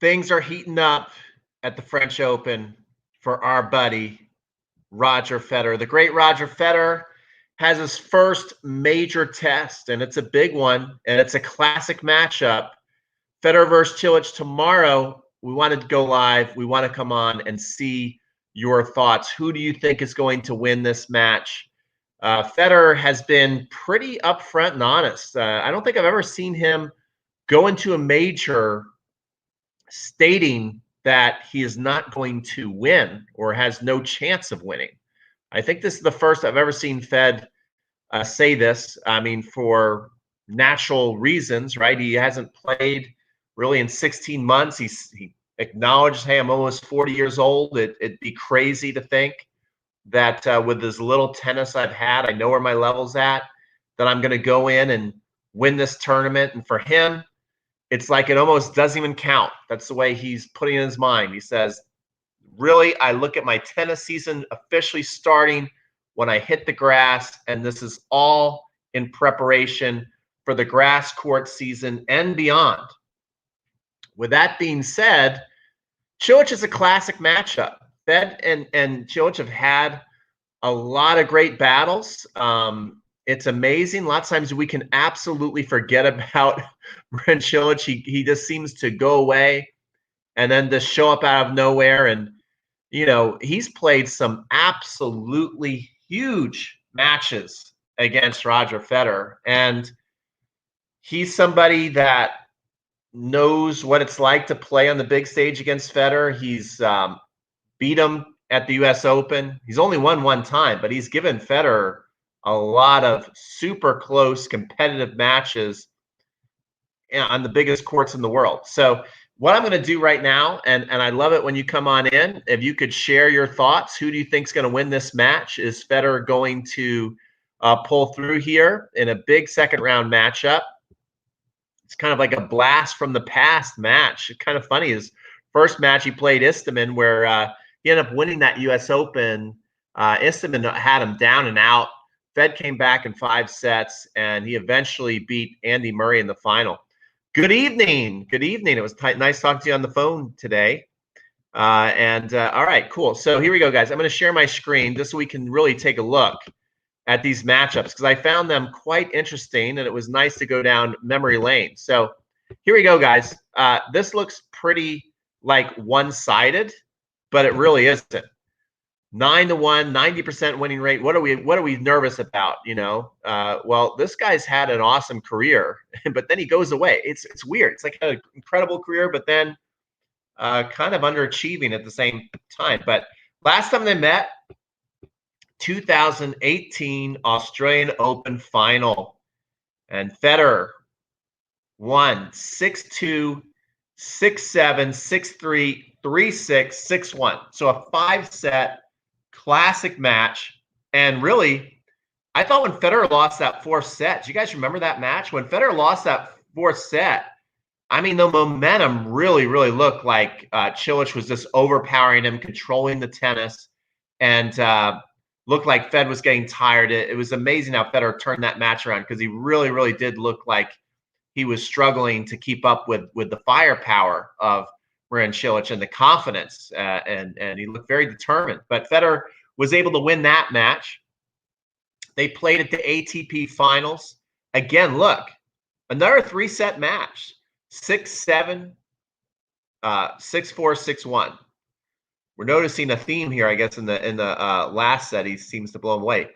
Things are heating up at the French Open for our buddy, Roger Federer. The great Roger Federer has his first major test, and it's a big one, and it's a classic matchup. Federer versus Cilic tomorrow. We wanted to go live. We want to come on and see your thoughts. Who do you think is going to win this match? Federer has been pretty upfront and honest. I don't think I've ever seen him go into a major stating that he is not going to win or has no chance of winning. I think this is the first I've ever seen Fed say this. I mean, for natural reasons, right? He hasn't played really in 16 months. He acknowledged, hey, I'm almost 40 years old. It'd be crazy to think that with as little tennis I've had, I know where my level's at, that I'm going to go in and win this tournament. And for him, it's like it almost doesn't even count. That's the way he's putting it in his mind. He says, really, I look at my tennis season officially starting when I hit the grass, and this is all in preparation for the grass court season and beyond. With that being said, Cilic is a classic matchup. Fed and Cilic have had a lot of great battles. It's amazing. A lot of times we can absolutely forget about Marin Cilic. He just seems to go away and then just show up out of nowhere. And, you know, he's played some absolutely huge matches against Roger Federer. And he's somebody that knows what it's like to play on the big stage against Federer. He's beat him at the U.S. Open. He's only won one time, but he's given Federer a lot of super close competitive matches on the biggest courts in the world. So what I'm going to do right now, and I love it when you come on in, if you could share your thoughts, who do you think is going to win this match? Is Federer going to pull through here in a big second round matchup? It's kind of like a blast from the past match. It's kind of funny. His first match he played Istomin, where he ended up winning that U.S. Open. Istomin had him down and out. Fed came back in 5 sets, and he eventually beat Andy Murray in the final. Good evening. Good evening. It was nice talking to you on the phone today. All right, cool. So here we go, guys. I'm going to share my screen just so we can really take a look at these matchups because I found them quite interesting, and it was nice to go down memory lane. So here we go, guys. This looks pretty like one-sided, but it really isn't. 9-1, 90% winning rate. What are we nervous about? You know, well, this guy's had an awesome career, but then he goes away. It's weird. It's like an incredible career, but then kind of underachieving at the same time. But last time they met, 2018 Australian Open final, and Federer won 6-2, 6-7, 6-3, 3-6, 6-1. So a 5-set classic match. And really, I thought when Federer lost that 4th set, do you guys remember that match? When Federer lost that 4th set, I mean, the momentum really looked like Cilic was just overpowering him, controlling the tennis, and looked like Fed was getting tired. It was amazing how Federer turned that match around because he really did look like he was struggling to keep up with the firepower of Marin Cilic and the confidence, and he looked very determined. But Federer was able to win that match. They played at the ATP Finals. Again, look, another 3-set match, 6-7, 6-4, 6-1. We're noticing a theme here, I guess, in the last set. He seems to blow him away.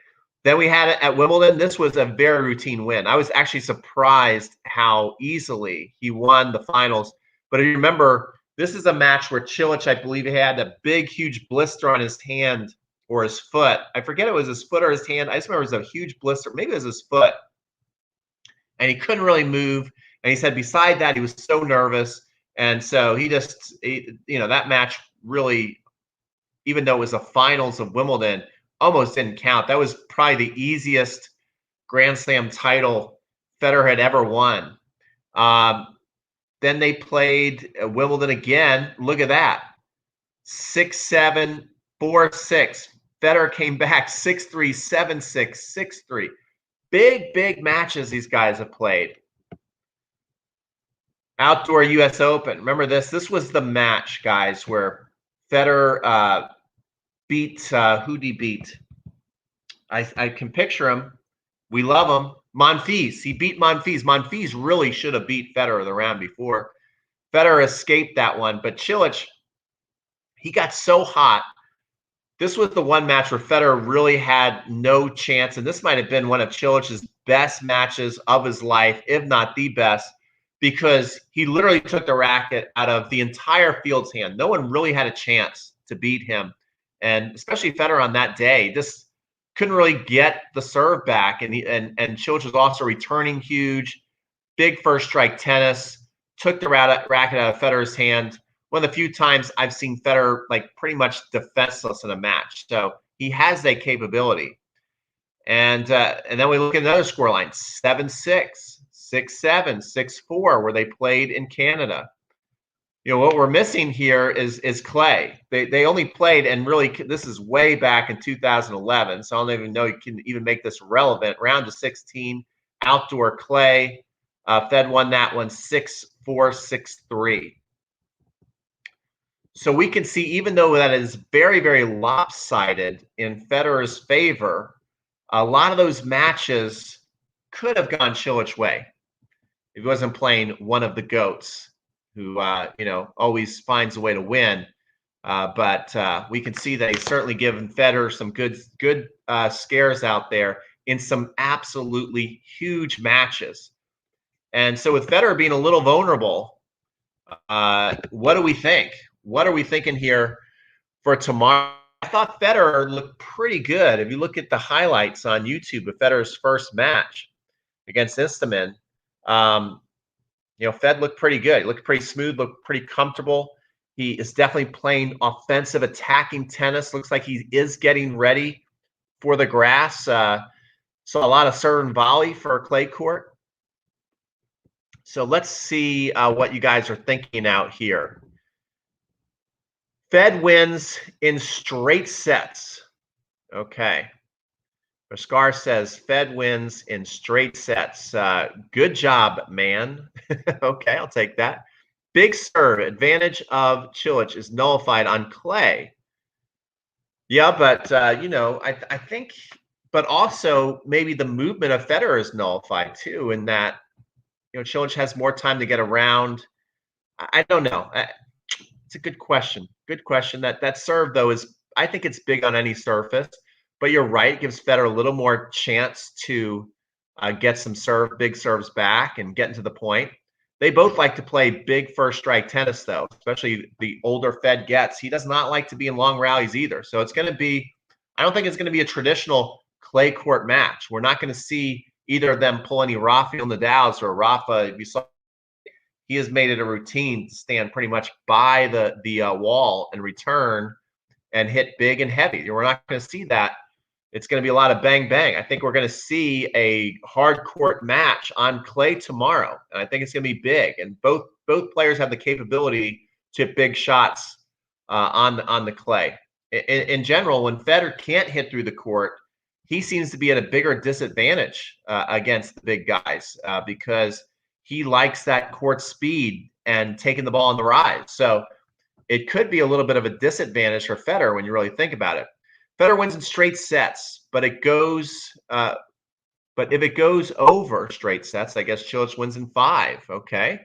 Then we had it at Wimbledon. This was a very routine win. I was actually surprised how easily he won the finals. But if you remember, this is a match where Cilic, I believe, he had a big, huge blister on his hand or his foot. I forget it was his foot or his hand. I just remember it was a huge blister. Maybe it was his foot. And he couldn't really move. And he said beside that, he was so nervous. And so that match really, even though it was the finals of Wimbledon, almost didn't count. That was probably the easiest Grand Slam title Federer had ever won. Then they played Wimbledon again. Look at that. 6-7, 4-6. Federer came back 6-3, 7-6, 6-3. Big matches these guys have played. Outdoor U.S. Open. Remember this? This was the match, guys, where Federer beat who did he beat? I can picture him. We love him. Monfils. He beat Monfils. Monfils really should have beat Federer the round before. Federer escaped that one, but Cilic, he got so hot. This was the one match where Federer really had no chance, and this might have been one of Cilic's best matches of his life, if not the best, because he literally took the racket out of the entire field's hand. No one really had a chance to beat him, and especially Federer on that day just couldn't really get the serve back, and Cilic was also returning huge, big first strike tennis, took the racket out of Federer's hand. One of the few times I've seen Federer like pretty much defenseless in a match. So he has that capability. And then we look at another scoreline: 7-6, 6-7, 6-4, where they played in Canada. You know what we're missing here is clay. They only played, and really this is way back in 2011. So I don't even know you can even make this relevant. Round of 16, outdoor clay. Fed won that one 6-4, 6-3. So we can see, even though that is very, very lopsided in Federer's favor, a lot of those matches could have gone Cilic's way if he wasn't playing one of the GOATs who, always finds a way to win. But we can see that he's certainly given Federer some good scares out there in some absolutely huge matches. And so with Federer being a little vulnerable, what do we think? What are we thinking here for tomorrow? I thought Federer looked pretty good. If you look at the highlights on YouTube of Federer's first match against Istomin, Fed looked pretty good. He looked pretty smooth, looked pretty comfortable. He is definitely playing offensive, attacking tennis. Looks like he is getting ready for the grass. So a lot of serve and volley for a clay court. So let's see what you guys are thinking out here. Fed wins in straight sets. Okay. Oscar says Fed wins in straight sets. Good job, man. Okay, I'll take that. Big serve advantage of Cilic is nullified on clay. Yeah, but I think, but also maybe the movement of Federer is nullified too, in that Cilic has more time to get around. I don't know. It's a good question. Good question. That serve though I think it's big on any surface. But you're right, it gives Federer a little more chance to get some big serves back and get into the point. They both like to play big first strike tennis, though, especially the older Fed gets. He does not like to be in long rallies either. So it's going to be, I don't think it's going to be a traditional clay court match. We're not going to see either of them pull any Rafael Nadals or Rafa. If you saw, he has made it a routine to stand pretty much by the wall and return and hit big and heavy. We're not going to see that. It's going to be a lot of bang, bang. I think we're going to see a hard court match on clay tomorrow. And I think it's going to be big. And both players have the capability to hit big shots on the clay. In general, when Federer can't hit through the court, he seems to be at a bigger disadvantage against the big guys because he likes that court speed and taking the ball on the rise. So it could be a little bit of a disadvantage for Federer when you really think about it. Federer wins in straight sets, but if it goes over straight sets, I guess Cilic wins in 5. Okay.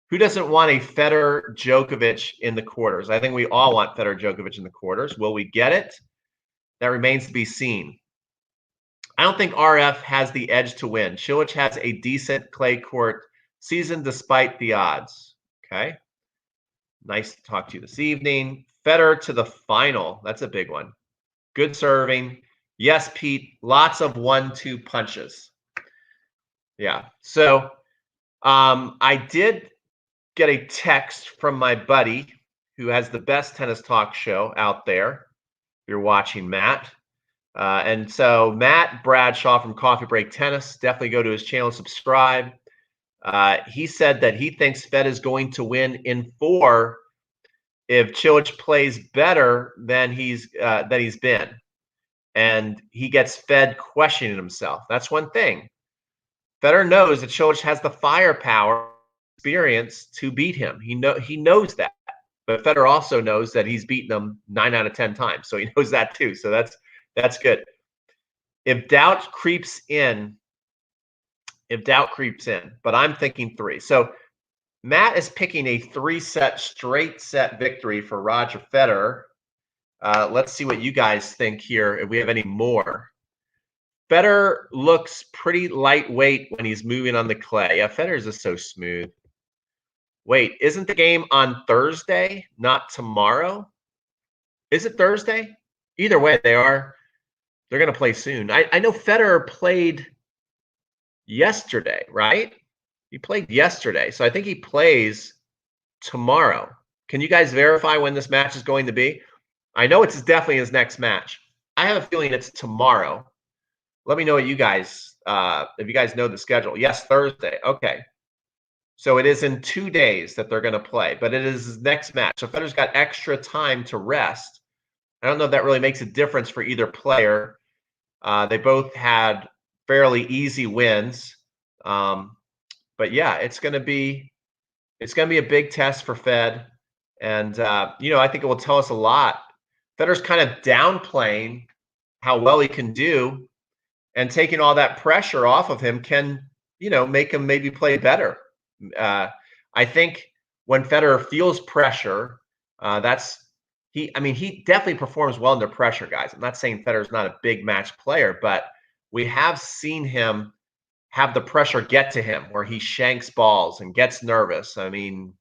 Who doesn't want a Federer Djokovic in the quarters? I think we all want Federer Djokovic in the quarters. Will we get it? That remains to be seen. I don't think RF has the edge to win. Cilic has a decent clay court season despite the odds. Okay. Nice to talk to you this evening. Federer to the final. That's a big one. Good serving. Yes, Pete. Lots of 1-2 punches. Yeah. So I did get a text from my buddy who has the best tennis talk show out there. If you're watching, Matt. And so Matt Bradshaw from Coffee Break Tennis, definitely go to his channel and subscribe. He said that he thinks Fed is going to win in 4 if Cilic plays better than he's been, and he gets Fed questioning himself. That's one thing. Federer knows that Cilic has the firepower experience to beat him. He knows that. But Federer also knows that he's beaten him 9 out of 10 times. So he knows that too. So that's good. If doubt creeps in, but I'm thinking 3. So Matt is picking a 3-set straight set victory for Roger Federer. Let's see what you guys think here, if we have any more. Federer looks pretty lightweight when he's moving on the clay. Yeah, Federer's just so smooth. Wait, isn't the game on Thursday, not tomorrow? Is it Thursday? Either way, they're going to play soon. I know Federer played yesterday, right? He played yesterday, so I think he plays tomorrow. Can you guys verify when this match is going to be? I know it's definitely his next match. I have a feeling it's tomorrow. Let me know what you guys, if you guys know the schedule. Yes, Thursday. Okay. So it is in 2 days that they're going to play, but it is his next match. So Federer's got extra time to rest. I don't know if that really makes a difference for either player. They both had fairly easy wins. But yeah, it's going to be a big test for Fed. And, I think it will tell us a lot. Federer's kind of downplaying how well he can do, and taking all that pressure off of him can, make him maybe play better. I think when Federer feels pressure, he definitely performs well under pressure, guys. I'm not saying Federer's not a big match player, but we have seen him have the pressure get to him where he shanks balls and gets nervous. I mean,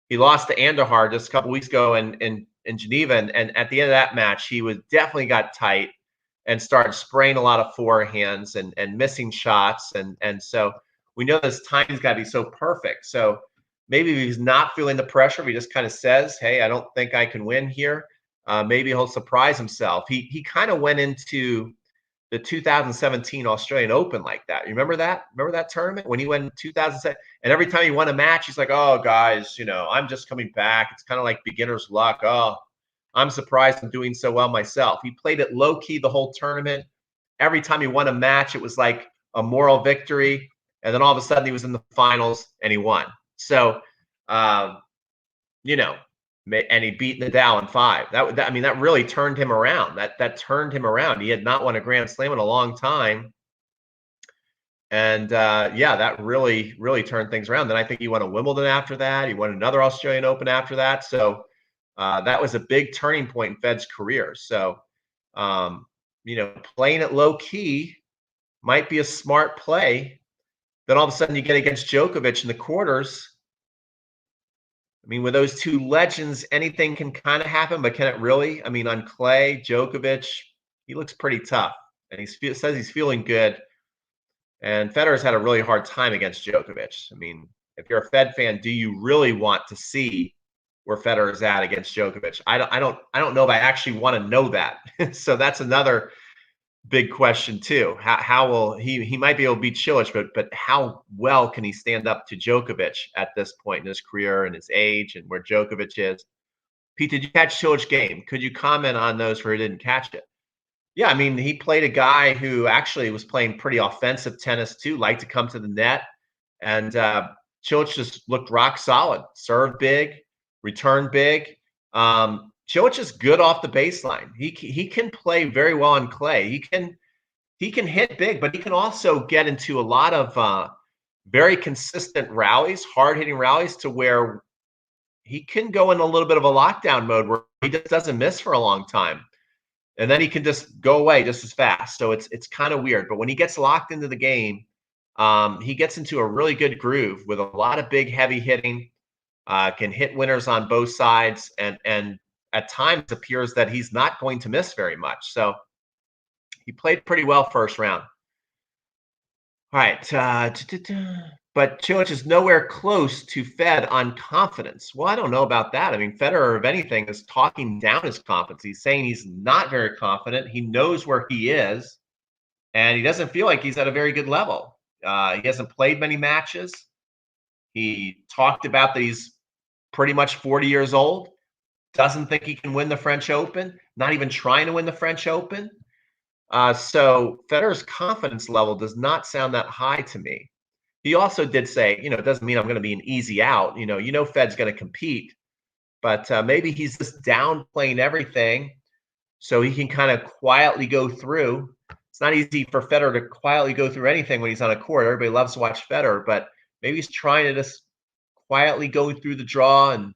he lost to Andahar just a couple weeks ago in Geneva, and at the end of that match, he definitely got tight and started spraying a lot of forehands and missing shots, and so we know this timing's got to be so perfect. So maybe if he's not feeling the pressure, if he just kind of says, "Hey, I don't think I can win here," maybe he'll surprise himself. He kind of went into the 2017 Australian Open like that. You remember that? Remember that tournament when he went in 2007? And every time he won a match, he's like, "Oh, guys, I'm just coming back. It's kind of like beginner's luck. Oh, I'm surprised I'm doing so well myself." He played it low key the whole tournament. Every time he won a match, it was like a moral victory. And then all of a sudden he was in the finals and he won. So, and he beat Nadal in 5. That really turned him around. That turned him around. He had not won a Grand Slam in a long time. And that really, really turned things around. Then I think he won a Wimbledon after that. He won another Australian Open after that. So that was a big turning point in Fed's career. So, playing it low key might be a smart play. Then all of a sudden you get against Djokovic in the quarters. I mean, with those two legends, anything can kind of happen, but can it really? I mean, on clay, Djokovic, he looks pretty tough, and he says he's feeling good. And Federer's had a really hard time against Djokovic. I mean, if you're a Fed fan, do you really want to see where Federer is at against Djokovic? I don't know if I actually want to know that. So that's another big question too. How will he might be able to beat Cilic, but how well can he stand up to Djokovic at this point in his career and his age and where Djokovic is? Pete, did you catch Cilic's game? Could you comment on those who didn't catch it? Yeah, I mean, he played a guy who actually was playing pretty offensive tennis too, liked to come to the net, and Cilic just looked rock solid. Served big, returned big. Cilic is good off the baseline. He can play very well on clay. He can hit big, but he can also get into a lot of very consistent rallies, hard-hitting rallies, to where he can go in a little bit of a lockdown mode where he just doesn't miss for a long time, and then he can just go away just as fast. So it's kind of weird. But when he gets locked into the game, he gets into a really good groove with a lot of big, heavy hitting. Can hit winners on both sides, and at times appears that he's not going to miss very much. So he played pretty well first round. All right. But Cilic is nowhere close to Fed on confidence. Well, I don't know about that. I mean, Federer, if anything, is talking down his confidence. He's saying he's not very confident. He knows where he is, and he doesn't feel like he's at a very good level. He hasn't played many matches. He talked about that he's pretty much 40 years old. Doesn't think he can win the French Open, not even trying to win the French Open. So Federer's confidence level does not sound that high to me. He also did say, it doesn't mean I'm going to be an easy out. Fed's going to compete, but maybe he's just downplaying everything so he can kind of quietly go through. It's not easy for Federer to quietly go through anything when he's on a court. Everybody loves to watch Federer, but maybe he's trying to just quietly go through the draw and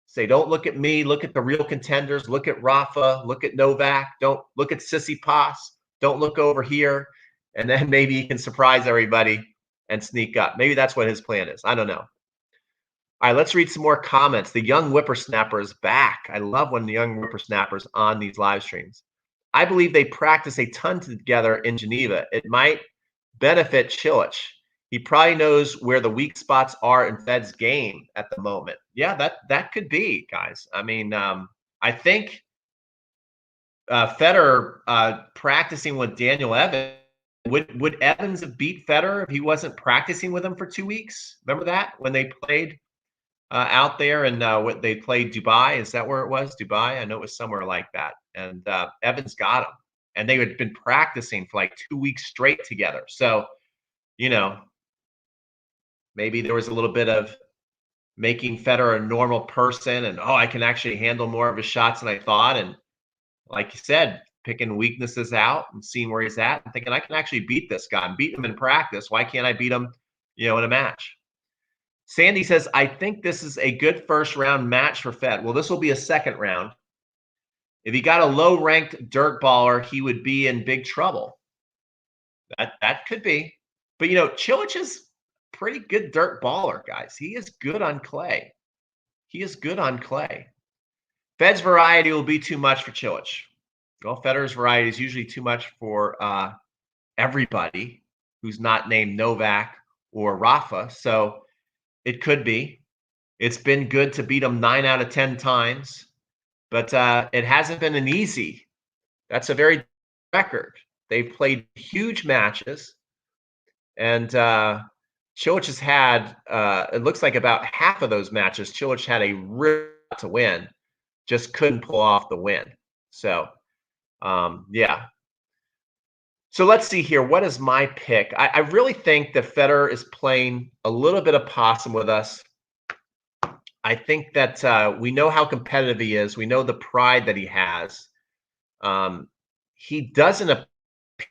say, don't look at me, look at the real contenders, look at Rafa, look at Novak, don't look at Tsitsipas, don't look over here. And then maybe he can surprise everybody and sneak up. Maybe that's what his plan is. I don't know. All right, let's read some more comments. The young whippersnapper is back. I love when the young whippersnappers on these live streams. I believe they practice a ton together in Geneva. It might benefit Cilic. He probably knows where the weak spots are in Fed's game at the moment. Yeah, that could be, guys. I mean, I think Federer practicing with Daniel Evans, would Evans have beat Federer if he wasn't practicing with him for 2 weeks? Remember that when they played out there and what they played Dubai? Is that where it was? Dubai? I know it was somewhere like that. And Evans got him, and they had been practicing for like 2 weeks straight together. So, maybe there was a little bit of making Federer a normal person, and I can actually handle more of his shots than I thought. And like you said, picking weaknesses out and seeing where he's at and thinking I can actually beat this guy and beat him in practice. Why can't I beat him, in a match? Sandy says, I think this is a good first round match for Fed. Well, this will be a second round. If he got a low ranked dirt baller, he would be in big trouble. That could be. But Cilic is pretty good dirt baller, guys. He is good on clay. Fed's variety will be too much for Cilic. Well, Federer's variety is usually too much for everybody who's not named Novak or Rafa. So it could be. It's been good to beat him 9 out of 10 times, but it hasn't been an easy. That's a very record. They've played huge matches, and Cilic has had, it looks like about half of those matches, Cilic had a real to win, just couldn't pull off the win. So, yeah. So let's see here. What is my pick? I really think that Federer is playing a little bit of possum with us. I think that we know how competitive he is. We know the pride that he has. He doesn't appear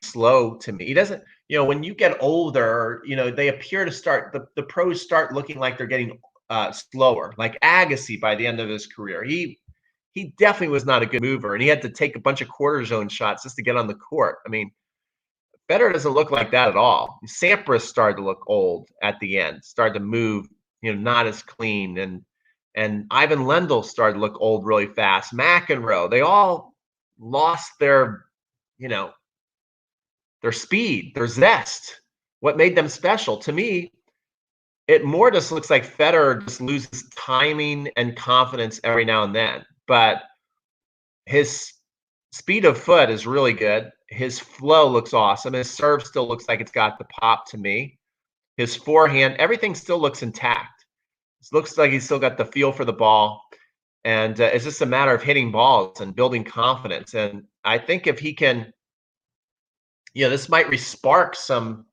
slow to me. He doesn't, when you get older, they appear to start, the pros start looking like they're getting slower, like Agassi by the end of his career. He definitely was not a good mover, and he had to take a bunch of quarter zone shots just to get on the court. I mean, Federer doesn't look like that at all. Sampras started to look old at the end, started to move, not as clean, and Ivan Lendl started to look old really fast. McEnroe, they all lost their, their speed, their zest, what made them special. To me, it more just looks like Federer just loses timing and confidence every now and then. But his speed of foot is really good. His flow looks awesome. His serve still looks like it's got the pop to me. His forehand, everything still looks intact. It looks like he's still got the feel for the ball. And it's just a matter of hitting balls and building confidence. And I think if he can, this might respark some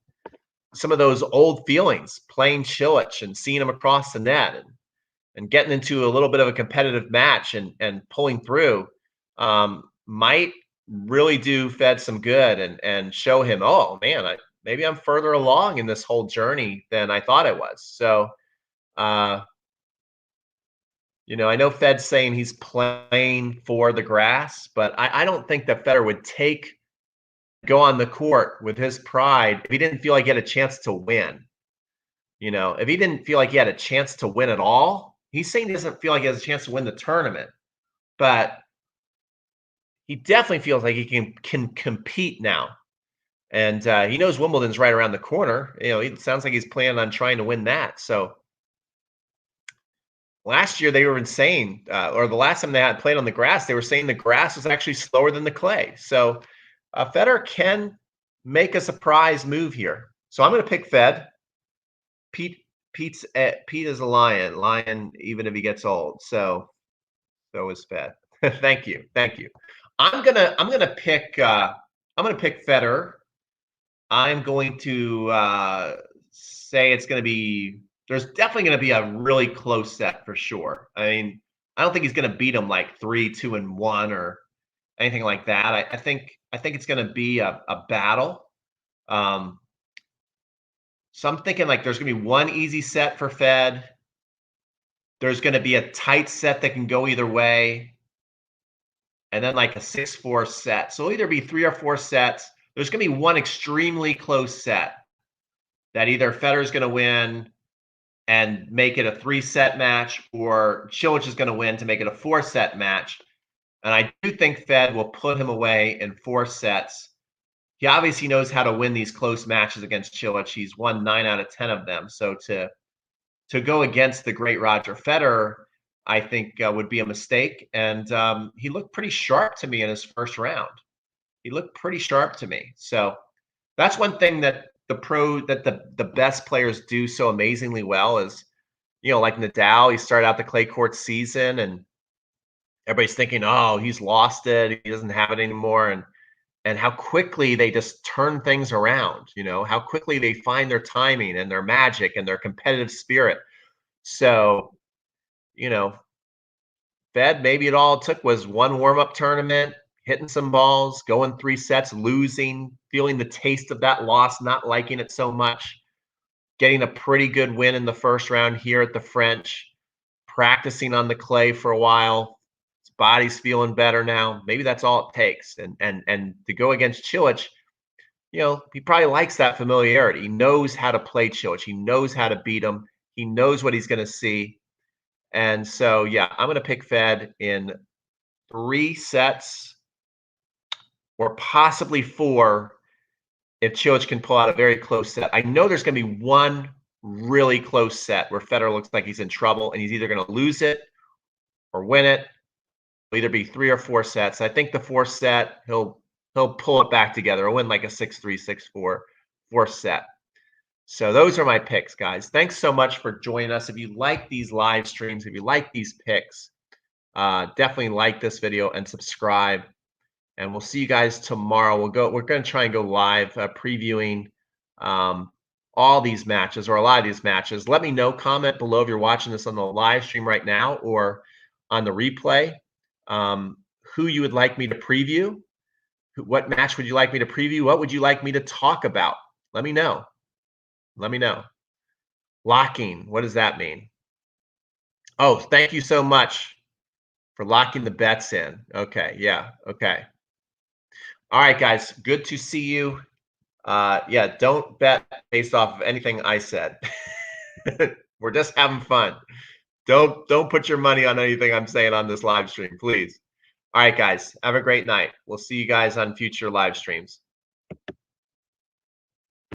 of those old feelings, playing Cilic and seeing him across the net and getting into a little bit of a competitive match and pulling through, might really do Fed some good and show him, oh man, maybe I'm further along in this whole journey than I thought I was. So, I know Fed's saying he's playing for the grass, but I don't think that Federer would go on the court with his pride if he didn't feel like he had a chance to win. If he didn't feel like he had a chance to win at all, he's saying he doesn't feel like he has a chance to win the tournament, but he definitely feels like he can compete now. And he knows Wimbledon's right around the corner. It sounds like he's planning on trying to win that. So last year they were insane, or the last time they had played on the grass, they were saying the grass was actually slower than the clay. So Federer can make a surprise move here. So I'm going to pick Fed. Pete is a lion even if he gets old. So is Fed. Thank you. I'm gonna pick Federer. I'm going to say it's going to be, there's definitely going to be a really close set for sure. I mean, I don't think he's going to beat him like 3-2-1 or anything like that. I think it's going to be a battle. Um, so I'm thinking like there's going to be one easy set for Fed. There's going to be a tight set that can go either way, and then like a 6-4 set. So it'll either be 3 or 4 sets. There's going to be one extremely close set that either Federer's going to win and make it a 3-set match, or Cilic is going to win to make it a 4-set match. And I do think Fed will put him away in 4 sets. He obviously knows how to win these close matches against Cilic. He's won 9 out of 10 of them. So to go against the great Roger Federer, I think would be a mistake. And he looked pretty sharp to me in his first round. He looked pretty sharp to me. So that's one thing that the best players do so amazingly well is, like Nadal, he started out the clay court season and everybody's thinking, oh, he's lost it. He doesn't have it anymore. And how quickly they just turn things around, how quickly they find their timing and their magic and their competitive spirit. So, Fed, maybe all it took was one warm-up tournament, hitting some balls, going 3 sets, losing, feeling the taste of that loss, not liking it so much, getting a pretty good win in the first round here at the French, practicing on the clay for a while. His body's feeling better now. Maybe that's all it takes. And to go against Cilic, he probably likes that familiarity. He knows how to play Cilic. He knows how to beat him. He knows what he's going to see. And so, yeah, I'm going to pick Fed in 3 sets or possibly 4 if Cilic can pull out a very close set. I know there's going to be one really close set where Federer looks like he's in trouble and he's either going to lose it or win it. It'll either be 3 or 4 sets. I think the 4th set, he'll pull it back together. He'll win like a 6-3, 6-4, 4th set. So those are my picks, guys. Thanks so much for joining us. If you like these live streams, if you like these picks, definitely like this video and subscribe. And we'll see you guys tomorrow. We're going to try and go live previewing all these matches, or a lot of these matches. Let me know, comment below if you're watching this on the live stream right now or on the replay, who you would like me to preview. What match would you like me to preview? What would you like me to talk about? Let me know. Let me know. Locking, what does that mean? Oh, thank you so much for locking the bets in. Okay, yeah, okay. All right, guys, good to see you. Yeah, don't bet based off of anything I said. We're just having fun. Don't put your money on anything I'm saying on this live stream, please. All right, guys, have a great night. We'll see you guys on future live streams.